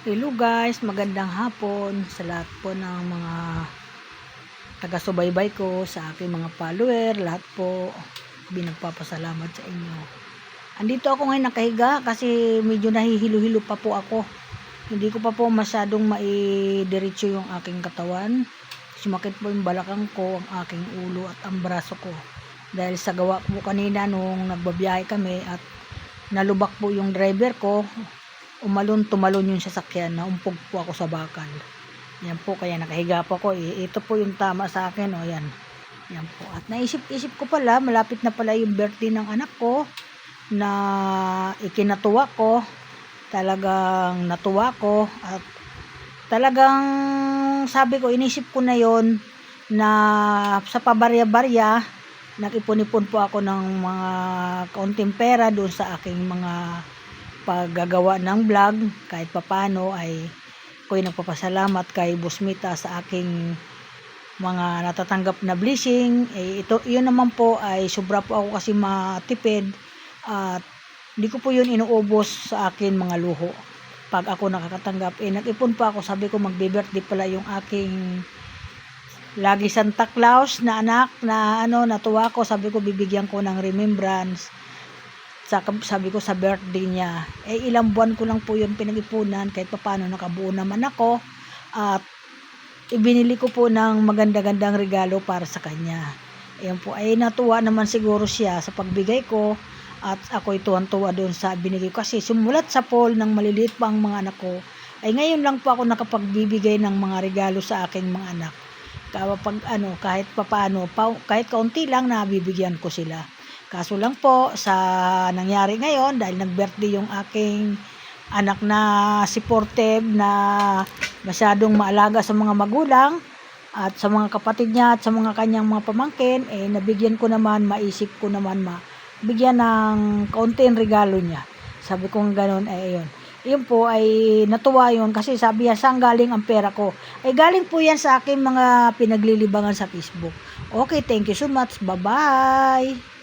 Hello guys, magandang hapon sa lahat po ng mga taga-subaybay ko, sa aking mga follower, lahat po binagpapasalamat sa inyo. Andito ako ngayon nakahiga kasi medyo nahihilo-hilo pa po ako. Hindi ko pa po masyadong maidiretso yung aking katawan. Sumakit po yung balakang ko, ang aking ulo at ang braso ko. Dahil sa gawa ko kanina nung nagbabiyahe kami at nalubak po yung driver ko, tumalon yung sasakyan, naumpog po ako sa bakal. Yan po, kaya nakahiga po ako. Ito po yung tama sa akin, o yan. Yan po. At naisip-isip ko pala, malapit na pala yung birthday ng anak ko na ikinatuwa ko. Talagang natuwa ko at talagang sabi ko, inisip ko na yon na sa pabarya-barya, nag-ipon-ipon po ako ng mga kaunting pera doon sa aking mga paggagawa ng vlog. Kahit papano ay ako'y nagpapasalamat kay Busmita sa aking mga natatanggap na blessing. Yun naman po ay sobra po ako kasi matipid at hindi ko po yun inuubos sa akin mga luho. Pag ako nakakatanggap, nag-ipon pa ako. Sabi ko magbe-birthday pala yung aking lagi Santa Claus na anak na natuwa ko. Sabi ko bibigyan ko ng remembrance. Sabi ko sa birthday niya. Ilang buwan ko lang po yun pinag-ipunan. Kahit paano nakabuo naman ako. At ibinili ko po ng maganda-gandang regalo para sa kanya. Ayan po, ay natuwa naman siguro siya sa pagbigay ko. At ako'y tuwan-tuwa doon sa binigay ko. Kasi sumulat sa poll ng maliliit pa ang mga anak ko. Ay ngayon lang po ako nakapagbibigay ng mga regalo sa aking mga anak. Kahit papaano, kahit kaunti lang nabibigyan ko sila. Kaso lang po sa nangyari ngayon, dahil nag-birthday yung aking anak na supportive, na masyadong maalaga sa mga magulang at sa mga kapatid niya at sa mga kanyang mga pamangkin, nabigyan ko naman, maisip ko naman bigyan ng kaunting regalo niya. Sabi ko gano'n, ayun. Yun po ay natuwa yun kasi sabi niya, saan galing ang pera ko? Galing po yan sa aking mga pinaglilibangan sa Facebook. Okay, thank you so much. Bye-bye!